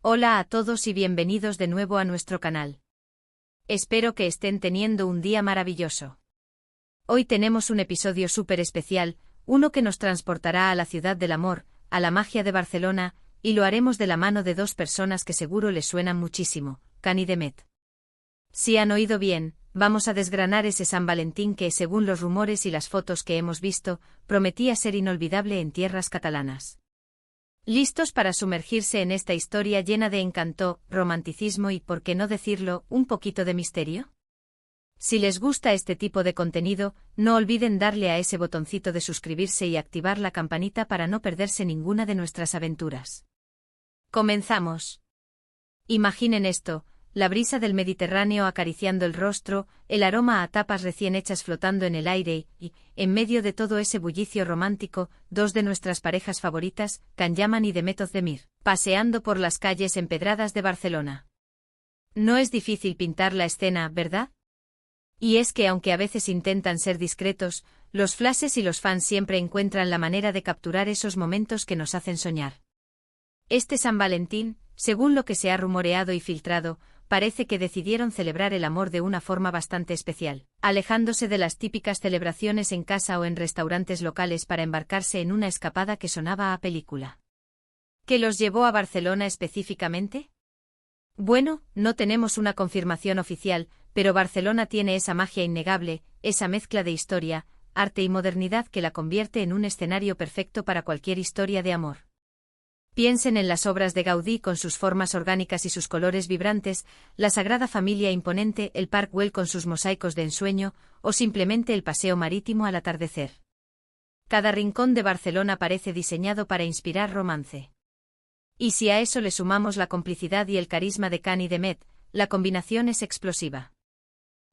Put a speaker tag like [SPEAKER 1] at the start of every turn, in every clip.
[SPEAKER 1] Hola a todos y bienvenidos de nuevo a nuestro canal. Espero que estén teniendo un día maravilloso. Hoy tenemos un episodio súper especial, uno que nos transportará a la ciudad del amor, a la magia de Barcelona, y lo haremos de la mano de dos personas que seguro les suenan muchísimo, Can y Demet. Si han oído bien, vamos a desgranar ese San Valentín que, según los rumores y las fotos que hemos visto, prometía ser inolvidable en tierras catalanas. ¿Listos para sumergirse en esta historia llena de encanto, romanticismo y, por qué no decirlo, un poquito de misterio? Si les gusta este tipo de contenido, no olviden darle a ese botoncito de suscribirse y activar la campanita para no perderse ninguna de nuestras aventuras. ¡Comenzamos! Imaginen esto: la brisa del Mediterráneo acariciando el rostro, el aroma a tapas recién hechas flotando en el aire y, en medio de todo ese bullicio romántico, dos de nuestras parejas favoritas, Can Yaman y Demet Özdemir, paseando por las calles empedradas de Barcelona. No es difícil pintar la escena, ¿verdad? Y es que aunque a veces intentan ser discretos, los flashes y los fans siempre encuentran la manera de capturar esos momentos que nos hacen soñar. Este San Valentín, según lo que se ha rumoreado y filtrado, parece que decidieron celebrar el amor de una forma bastante especial, alejándose de las típicas celebraciones en casa o en restaurantes locales para embarcarse en una escapada que sonaba a película. ¿Qué los llevó a Barcelona específicamente? Bueno, no tenemos una confirmación oficial, pero Barcelona tiene esa magia innegable, esa mezcla de historia, arte y modernidad que la convierte en un escenario perfecto para cualquier historia de amor. Piensen en las obras de Gaudí con sus formas orgánicas y sus colores vibrantes, la Sagrada Familia imponente, el Parc Güell con sus mosaicos de ensueño, o simplemente el paseo marítimo al atardecer. Cada rincón de Barcelona parece diseñado para inspirar romance. Y si a eso le sumamos la complicidad y el carisma de Can y Demet, la combinación es explosiva.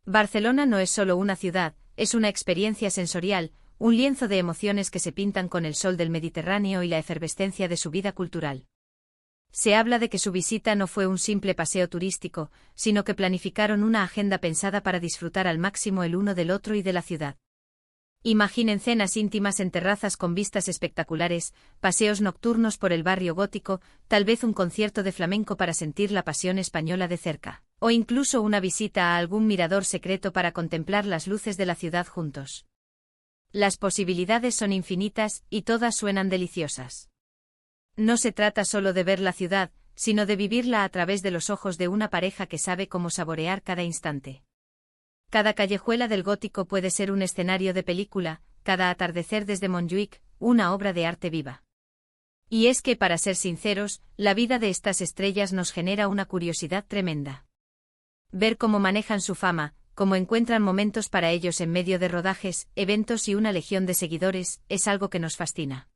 [SPEAKER 1] Barcelona no es solo una ciudad, es una experiencia sensorial, un lienzo de emociones que se pintan con el sol del Mediterráneo y la efervescencia de su vida cultural. Se habla de que su visita no fue un simple paseo turístico, sino que planificaron una agenda pensada para disfrutar al máximo el uno del otro y de la ciudad. Imaginen cenas íntimas en terrazas con vistas espectaculares, paseos nocturnos por el barrio gótico, tal vez un concierto de flamenco para sentir la pasión española de cerca, o incluso una visita a algún mirador secreto para contemplar las luces de la ciudad juntos. Las posibilidades son infinitas y todas suenan deliciosas. No se trata solo de ver la ciudad, sino de vivirla a través de los ojos de una pareja que sabe cómo saborear cada instante. Cada callejuela del gótico puede ser un escenario de película, cada atardecer desde Montjuïc, una obra de arte viva. Y es que, para ser sinceros, la vida de estas estrellas nos genera una curiosidad tremenda. Ver cómo manejan su fama, cómo encuentran momentos para ellos en medio de rodajes, eventos y una legión de seguidores, es algo que nos fascina.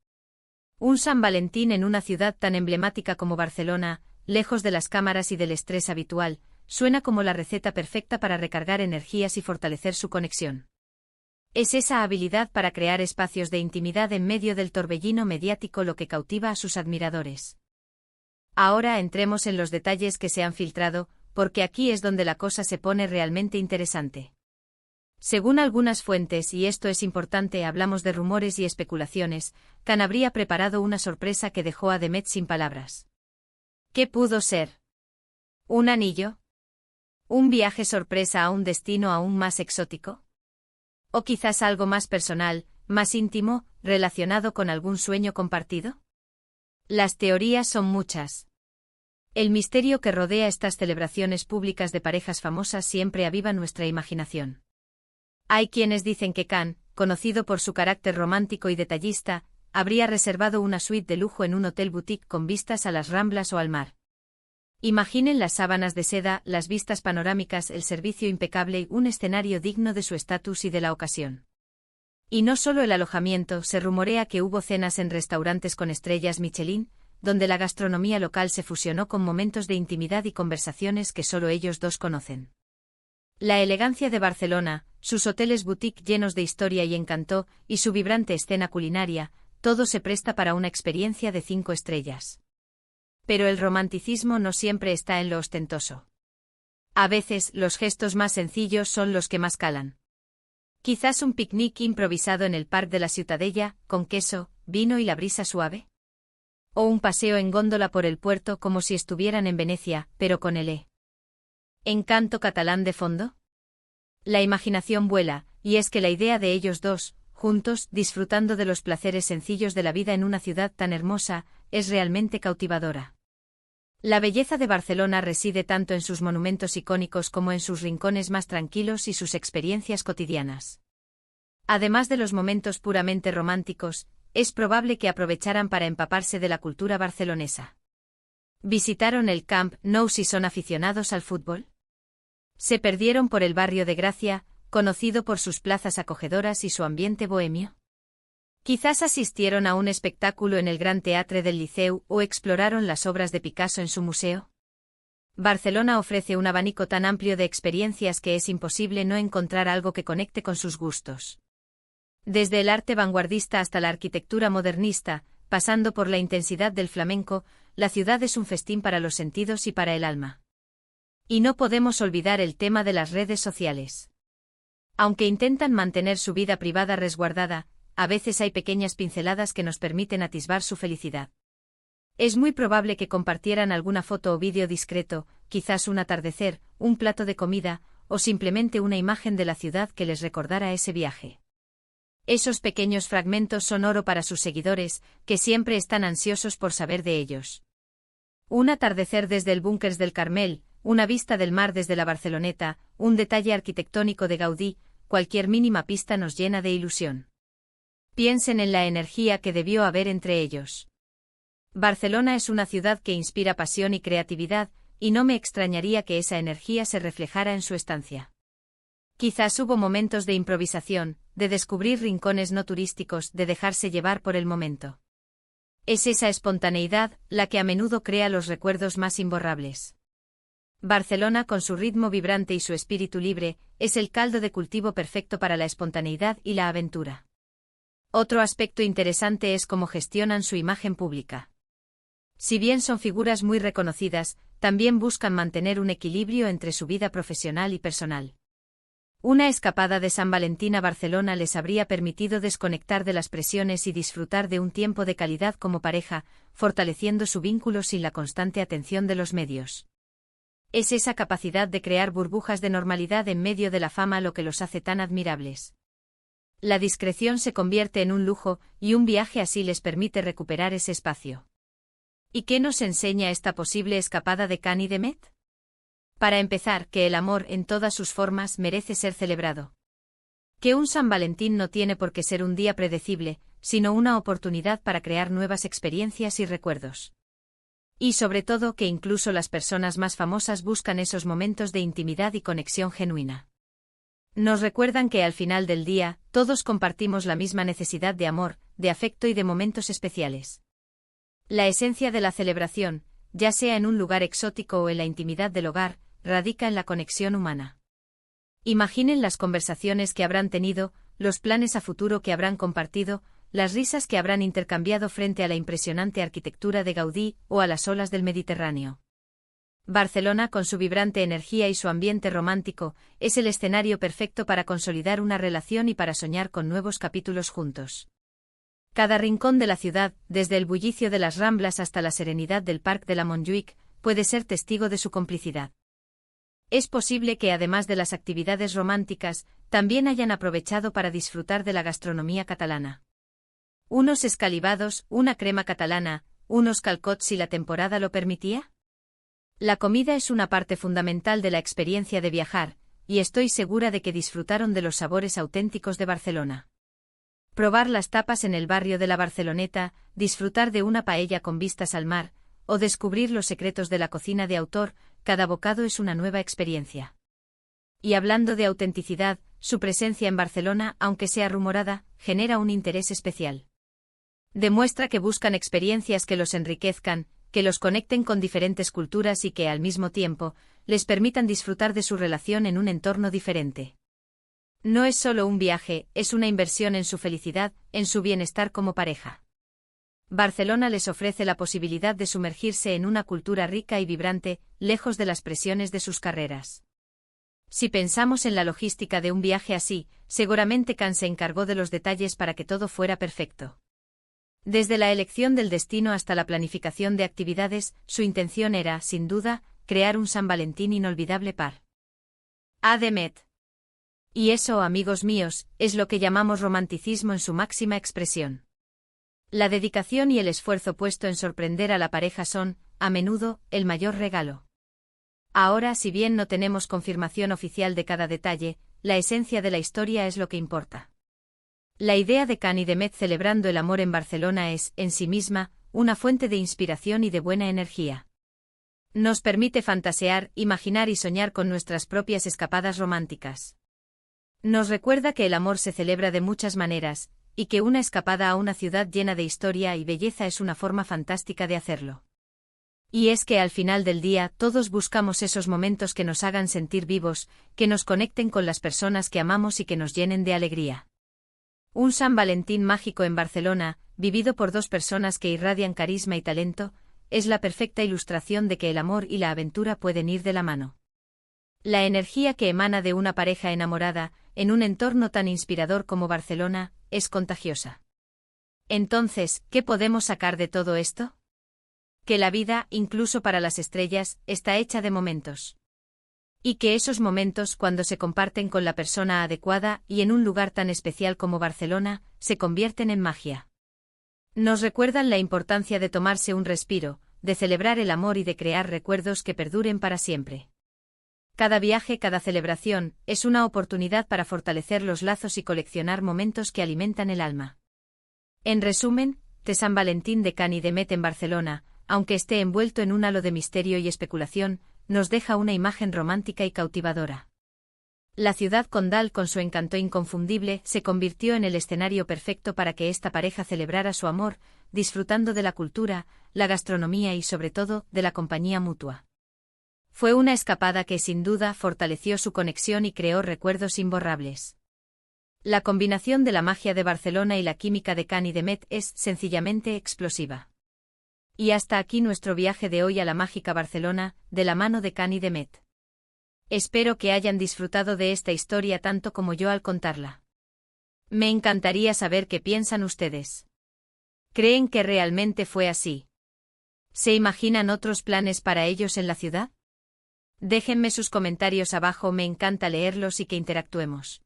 [SPEAKER 1] Un San Valentín en una ciudad tan emblemática como Barcelona, lejos de las cámaras y del estrés habitual, suena como la receta perfecta para recargar energías y fortalecer su conexión. Es esa habilidad para crear espacios de intimidad en medio del torbellino mediático lo que cautiva a sus admiradores. Ahora entremos en los detalles que se han filtrado, porque aquí es donde la cosa se pone realmente interesante. Según algunas fuentes, y esto es importante, hablamos de rumores y especulaciones, Can habría preparado una sorpresa que dejó a Demet sin palabras. ¿Qué pudo ser? ¿Un anillo? ¿Un viaje sorpresa a un destino aún más exótico? ¿O quizás algo más personal, más íntimo, relacionado con algún sueño compartido? Las teorías son muchas. El misterio que rodea estas celebraciones públicas de parejas famosas siempre aviva nuestra imaginación. Hay quienes dicen que Can, conocido por su carácter romántico y detallista, habría reservado una suite de lujo en un hotel boutique con vistas a las Ramblas o al mar. Imaginen las sábanas de seda, las vistas panorámicas, el servicio impecable y un escenario digno de su estatus y de la ocasión. Y no solo el alojamiento, se rumorea que hubo cenas en restaurantes con estrellas Michelin, donde la gastronomía local se fusionó con momentos de intimidad y conversaciones que solo ellos dos conocen. La elegancia de Barcelona, sus hoteles boutique llenos de historia y encanto, y su vibrante escena culinaria, todo se presta para una experiencia de 5 estrellas. Pero el romanticismo no siempre está en lo ostentoso. A veces, los gestos más sencillos son los que más calan. Quizás un picnic improvisado en el Parc de la Ciutadella, con queso, vino y la brisa suave. O un paseo en góndola por el puerto como si estuvieran en Venecia, pero con el encanto catalán de fondo. La imaginación vuela, y es que la idea de ellos dos, juntos, disfrutando de los placeres sencillos de la vida en una ciudad tan hermosa, es realmente cautivadora. La belleza de Barcelona reside tanto en sus monumentos icónicos como en sus rincones más tranquilos y sus experiencias cotidianas. Además de los momentos puramente románticos, es probable que aprovecharan para empaparse de la cultura barcelonesa. ¿Visitaron el Camp Nou si son aficionados al fútbol? ¿Se perdieron por el barrio de Gracia, conocido por sus plazas acogedoras y su ambiente bohemio? Quizás asistieron a un espectáculo en el Gran Teatre del Liceu o exploraron las obras de Picasso en su museo. Barcelona ofrece un abanico tan amplio de experiencias que es imposible no encontrar algo que conecte con sus gustos. Desde el arte vanguardista hasta la arquitectura modernista, pasando por la intensidad del flamenco, la ciudad es un festín para los sentidos y para el alma. Y no podemos olvidar el tema de las redes sociales. Aunque intentan mantener su vida privada resguardada, a veces hay pequeñas pinceladas que nos permiten atisbar su felicidad. Es muy probable que compartieran alguna foto o vídeo discreto, quizás un atardecer, un plato de comida, o simplemente una imagen de la ciudad que les recordara ese viaje. Esos pequeños fragmentos son oro para sus seguidores, que siempre están ansiosos por saber de ellos. Un atardecer desde el Búnkers del Carmel, una vista del mar desde la Barceloneta, un detalle arquitectónico de Gaudí, cualquier mínima pista nos llena de ilusión. Piensen en la energía que debió haber entre ellos. Barcelona es una ciudad que inspira pasión y creatividad, y no me extrañaría que esa energía se reflejara en su estancia. Quizás hubo momentos de improvisación, de descubrir rincones no turísticos, de dejarse llevar por el momento. Es esa espontaneidad la que a menudo crea los recuerdos más imborrables. Barcelona, con su ritmo vibrante y su espíritu libre, es el caldo de cultivo perfecto para la espontaneidad y la aventura. Otro aspecto interesante es cómo gestionan su imagen pública. Si bien son figuras muy reconocidas, también buscan mantener un equilibrio entre su vida profesional y personal. Una escapada de San Valentín a Barcelona les habría permitido desconectar de las presiones y disfrutar de un tiempo de calidad como pareja, fortaleciendo su vínculo sin la constante atención de los medios. Es esa capacidad de crear burbujas de normalidad en medio de la fama lo que los hace tan admirables. La discreción se convierte en un lujo, y un viaje así les permite recuperar ese espacio. ¿Y qué nos enseña esta posible escapada de Cannes y de Met? Para empezar, que el amor en todas sus formas merece ser celebrado. Que un San Valentín no tiene por qué ser un día predecible, sino una oportunidad para crear nuevas experiencias y recuerdos. Y sobre todo que incluso las personas más famosas buscan esos momentos de intimidad y conexión genuina. Nos recuerdan que al final del día, todos compartimos la misma necesidad de amor, de afecto y de momentos especiales. La esencia de la celebración, ya sea en un lugar exótico o en la intimidad del hogar, radica en la conexión humana. Imaginen las conversaciones que habrán tenido, los planes a futuro que habrán compartido, las risas que habrán intercambiado frente a la impresionante arquitectura de Gaudí o a las olas del Mediterráneo. Barcelona, con su vibrante energía y su ambiente romántico, es el escenario perfecto para consolidar una relación y para soñar con nuevos capítulos juntos. Cada rincón de la ciudad, desde el bullicio de las Ramblas hasta la serenidad del Parc de la Montjuïc, puede ser testigo de su complicidad. Es posible que además de las actividades románticas, también hayan aprovechado para disfrutar de la gastronomía catalana. Unos escalivados, una crema catalana, unos calçots si la temporada lo permitía. La comida es una parte fundamental de la experiencia de viajar, y estoy segura de que disfrutaron de los sabores auténticos de Barcelona. Probar las tapas en el barrio de la Barceloneta, disfrutar de una paella con vistas al mar, o descubrir los secretos de la cocina de autor, cada bocado es una nueva experiencia. Y hablando de autenticidad, su presencia en Barcelona, aunque sea rumorada, genera un interés especial. Demuestra que buscan experiencias que los enriquezcan, que los conecten con diferentes culturas y que, al mismo tiempo, les permitan disfrutar de su relación en un entorno diferente. No es solo un viaje, es una inversión en su felicidad, en su bienestar como pareja. Barcelona les ofrece la posibilidad de sumergirse en una cultura rica y vibrante, lejos de las presiones de sus carreras. Si pensamos en la logística de un viaje así, seguramente Cannes se encargó de los detalles para que todo fuera perfecto. Desde la elección del destino hasta la planificación de actividades, su intención era, sin duda, crear un San Valentín inolvidable para A.D. Met. Y eso, amigos míos, es lo que llamamos romanticismo en su máxima expresión. La dedicación y el esfuerzo puesto en sorprender a la pareja son, a menudo, el mayor regalo. Ahora, si bien no tenemos confirmación oficial de cada detalle, la esencia de la historia es lo que importa. La idea de Cán y de Met celebrando el amor en Barcelona es, en sí misma, una fuente de inspiración y de buena energía. Nos permite fantasear, imaginar y soñar con nuestras propias escapadas románticas. Nos recuerda que el amor se celebra de muchas maneras, y que una escapada a una ciudad llena de historia y belleza es una forma fantástica de hacerlo. Y es que al final del día todos buscamos esos momentos que nos hagan sentir vivos, que nos conecten con las personas que amamos y que nos llenen de alegría. Un San Valentín mágico en Barcelona, vivido por dos personas que irradian carisma y talento, es la perfecta ilustración de que el amor y la aventura pueden ir de la mano. La energía que emana de una pareja enamorada, en un entorno tan inspirador como Barcelona, es contagiosa. Entonces, ¿qué podemos sacar de todo esto? Que la vida, incluso para las estrellas, está hecha de momentos. Y que esos momentos, cuando se comparten con la persona adecuada y en un lugar tan especial como Barcelona, se convierten en magia. Nos recuerdan la importancia de tomarse un respiro, de celebrar el amor y de crear recuerdos que perduren para siempre. Cada viaje, cada celebración, es una oportunidad para fortalecer los lazos y coleccionar momentos que alimentan el alma. En resumen, de San Valentín de Cán y de Met en Barcelona, aunque esté envuelto en un halo de misterio y especulación, nos deja una imagen romántica y cautivadora. La ciudad condal, con su encanto inconfundible, se convirtió en el escenario perfecto para que esta pareja celebrara su amor, disfrutando de la cultura, la gastronomía y sobre todo, de la compañía mutua. Fue una escapada que sin duda fortaleció su conexión y creó recuerdos imborrables. La combinación de la magia de Barcelona y la química de Cán y de Met es sencillamente explosiva. Y hasta aquí nuestro viaje de hoy a la mágica Barcelona, de la mano de Cán y de Met. Espero que hayan disfrutado de esta historia tanto como yo al contarla. Me encantaría saber qué piensan ustedes. ¿Creen que realmente fue así? ¿Se imaginan otros planes para ellos en la ciudad? Déjenme sus comentarios abajo, me encanta leerlos y que interactuemos.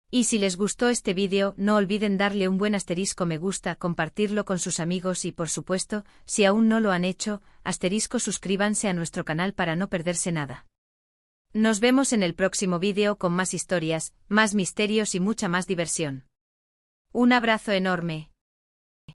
[SPEAKER 1] Y si les gustó este vídeo, no olviden darle un buen asterisco me gusta, compartirlo con sus amigos y por supuesto, si aún no lo han hecho, asterisco suscríbanse a nuestro canal para no perderse nada. Nos vemos en el próximo vídeo con más historias, más misterios y mucha más diversión. Un abrazo enorme.